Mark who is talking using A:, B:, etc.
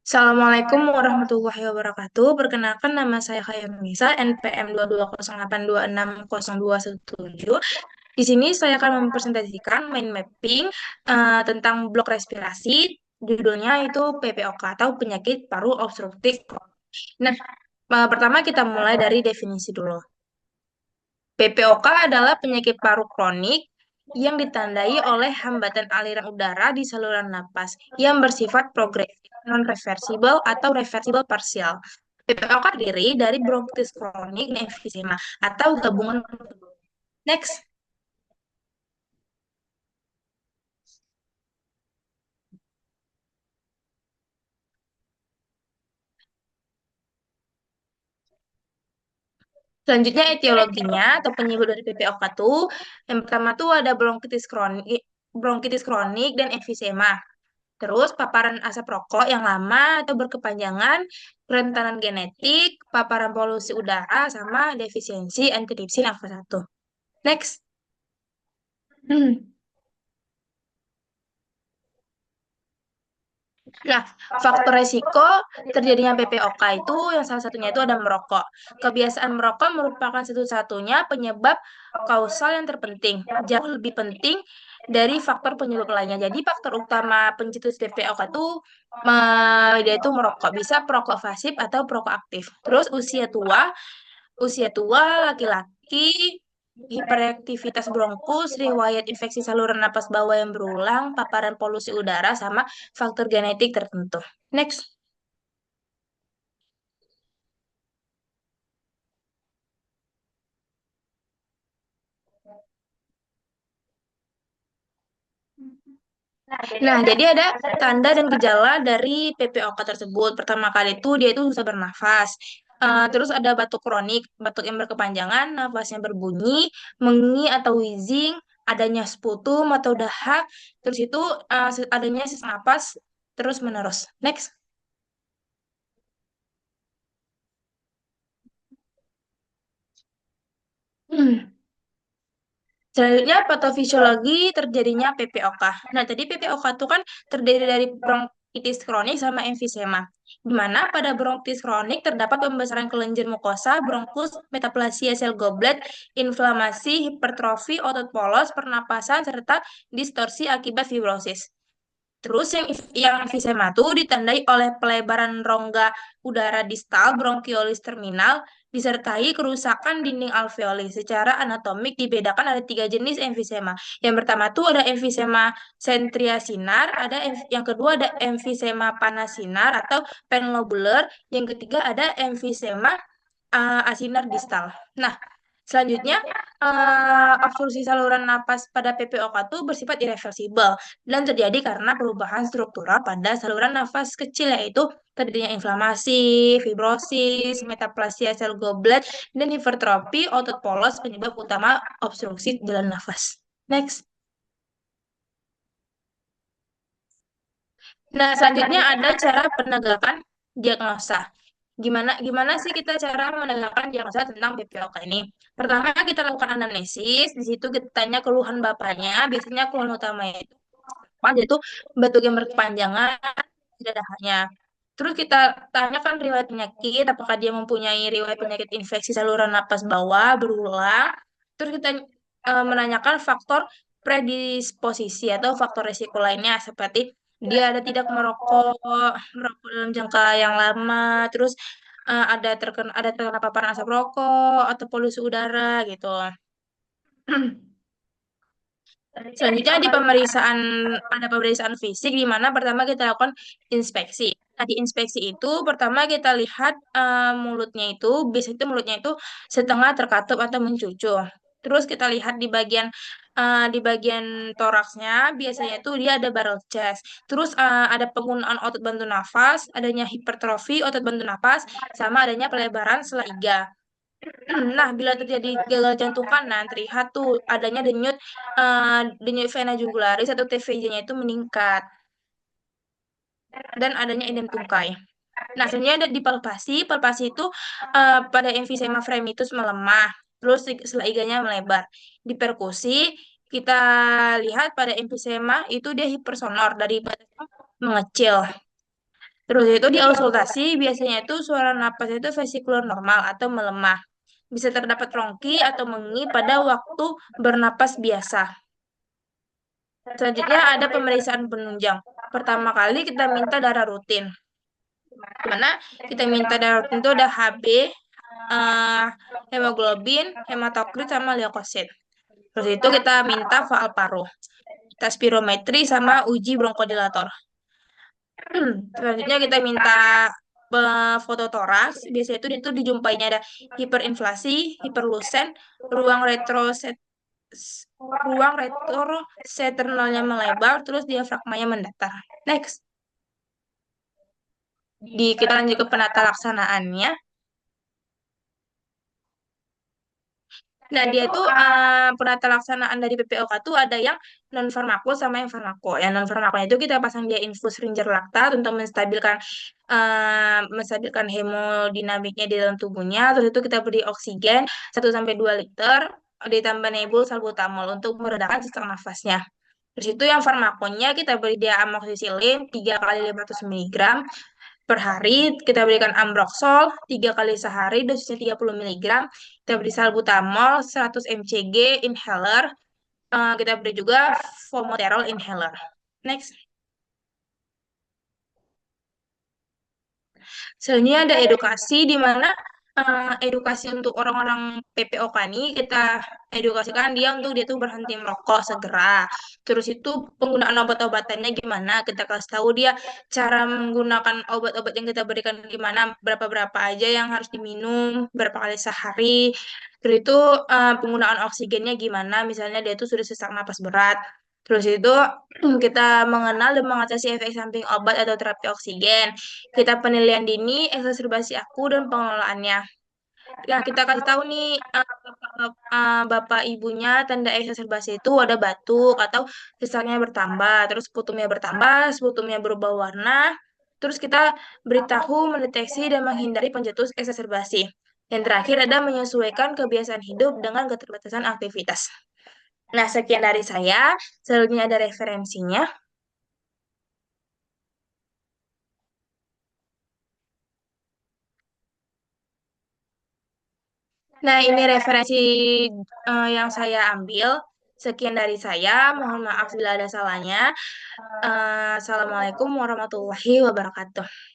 A: Assalamualaikum warahmatullahi wabarakatuh. Perkenalkan nama saya Nisa, NPM 2208060217. Di sini saya akan mempresentasikan mind mapping tentang blok respirasi. Judulnya itu PPOK atau penyakit paru obstruktif. Nah, pertama kita mulai dari definisi dulu. PPOK adalah penyakit paru kronik yang ditandai oleh hambatan aliran udara di saluran napas yang bersifat progresif, non-reversible atau reversible parsial. PPOK terdiri dari bronkitis kronik dan emfisema atau gabungan. Next. Selanjutnya etiologinya atau penyebab dari PPOK tuh yang pertama tuh ada bronkitis kronik dan emfisema. Terus paparan asap rokok yang lama atau berkepanjangan, kerentanan genetik, paparan polusi udara, sama defisiensi antitripsin alfa 1. Next. Nah, faktor resiko terjadinya PPOK itu yang salah satunya itu ada merokok. Kebiasaan merokok merupakan satu-satunya penyebab kausal yang terpenting, jauh lebih penting dari faktor penyebab lainnya. Jadi faktor utama pencetus PPOK itu dia itu merokok, bisa perokok pasif atau perokok aktif. Terus usia tua laki-laki, hiperaktivitas bronkus, riwayat infeksi saluran napas bawah yang berulang, paparan polusi udara, sama faktor genetik tertentu. Next. Nah, jadi ada tanda dan gejala dari PPOK tersebut. Pertama kali itu dia itu susah bernafas. Terus ada batuk kronik, batuk yang berkepanjangan, nafasnya berbunyi, mengi atau wheezing, adanya sputum atau dahak, terus itu adanya sesak napas terus menerus. Next. Hmm. Selanjutnya, patofisiologi terjadinya PPOK. Nah, tadi PPOK itu kan terdiri dari bronkitis kronik sama emfisema. Di mana pada bronkitis kronik terdapat pembesaran kelenjar mukosa, bronkus, metaplasia sel goblet, inflamasi, hipertrofi, otot polos, pernapasan, serta distorsi akibat fibrosis. Terus yang emfisema itu ditandai oleh pelebaran rongga udara distal, bronkiolis terminal, disertai kerusakan dinding alveoli. Secara anatomik dibedakan ada tiga jenis emfisema. Yang pertama tuh ada emfisema centriasinar, yang kedua ada emfisema panasinar atau panlobular, yang ketiga ada emfisema asinar distal. Nah, selanjutnya, obstruksi saluran napas pada PPOK itu bersifat irreversibel dan terjadi karena perubahan struktural pada saluran nafas kecil, yaitu terjadinya inflamasi, fibrosis, metaplasia sel goblet, dan hipertrofi otot polos penyebab utama obstruksi jalan nafas. Next. Nah, selanjutnya ada cara penegakan diagnosa. Gimana gimana sih kita cara menegakkan diagnosa tentang PPOK ini? Pertama, kita lakukan anamnesis. Di situ kita tanya keluhan bapaknya. Biasanya keluhan utamanya itu apa? Yaitu batuk yang berkepanjangan, tidak ada hanya. Terus kita tanyakan riwayat penyakit, apakah dia mempunyai riwayat penyakit infeksi saluran napas bawah berulang. Terus kita menanyakan faktor predisposisi atau faktor risiko lainnya seperti dia ada tidak merokok dalam jangka yang lama, terus ada terkena paparan asap rokok atau polusi udara gitu. Selanjutnya ada pemeriksaan fisik di mana pertama kita lakukan inspeksi. Nah, di inspeksi itu pertama kita lihat biasanya itu mulutnya itu setengah terkatup atau mencucu. Terus kita lihat di bagian toraksnya biasanya itu dia ada barrel chest. Terus ada penggunaan otot bantu nafas, adanya hipertrofi otot bantu nafas, sama adanya pelebaran sela iga. Nah, bila terjadi gagal jantung kanan, terlihat tuh adanya denyut vena jugularis atau TVJ-nya itu meningkat dan adanya edem tungkai. Nah, sebenarnya ada di palpasi. Palpasi itu pada emfisema fremitus melemah, terus sela iganya melebar. Di perkusi kita lihat pada emfisema itu dia hipersonor dari batasnya mengecil. Terus itu di auskultasi biasanya itu suara napas itu vesikular normal atau melemah. Bisa terdapat rongki atau mengi pada waktu bernapas biasa. Selanjutnya ada pemeriksaan penunjang. Pertama kali kita minta darah rutin. Dimana kita minta darah rutin itu ada HB, eh, hemoglobin, hematokrit, sama leukosit. Terus itu kita minta faal paru, kita spirometri sama uji bronkodilator. Selanjutnya kita minta foto toraks. Biasanya itu dijumpainya ada hiperinflasi, hiperlusen, ruang retroset ruang retrosternalnya melebar, terus diafragmanya mendatar. Next, kita lanjut ke penata laksanaannya. Nah, dia itu penata laksanaan dari PPOK tuh ada yang non farmako sama yang farmako. Yang non farmakonya itu kita pasang dia infus ringer laktat untuk menstabilkan hemodinamiknya di dalam tubuhnya. Terus itu kita beri oksigen 1 sampai 2 liter, ditambah nebul salbutamol untuk meredakan sesak nafasnya. Terus itu yang farmakonya kita beri dia amoxicillin 3 kali 500 miligram per hari. Kita berikan ambroxol 3 kali sehari, dosisnya 30 miligram. Kita beri salbutamol 100 mcg inhaler. Kita beri juga formoterol inhaler. Next. Selanjutnya ada edukasi, di mana edukasi untuk orang-orang PPOK ini kita edukasikan dia tuh berhenti merokok segera. Terus itu penggunaan obat-obatannya gimana? Kita kasih tahu dia cara menggunakan obat-obat yang kita berikan gimana, berapa-berapa aja yang harus diminum, berapa kali sehari. Terus itu penggunaan oksigennya gimana? Misalnya dia tuh sudah sesak napas berat. Terus itu kita mengenal dan mengatasi efek samping obat atau terapi oksigen. Kita penilaian dini, eksacerbasi aku, dan pengelolaannya. Nah, kita kasih tahu nih bapak ibunya tanda eksacerbasi itu ada batuk atau sesaknya bertambah, terus putumnya bertambah, putumnya berubah warna. Terus kita beritahu, mendeteksi, dan menghindari pencetus eksacerbasi. Yang terakhir ada menyesuaikan kebiasaan hidup dengan keterbatasan aktivitas. Nah, sekian dari saya. Selanjutnya ada referensinya. Nah, ini referensi yang saya ambil. Sekian dari saya. Mohon maaf bila ada salahnya. Assalamualaikum warahmatullahi wabarakatuh.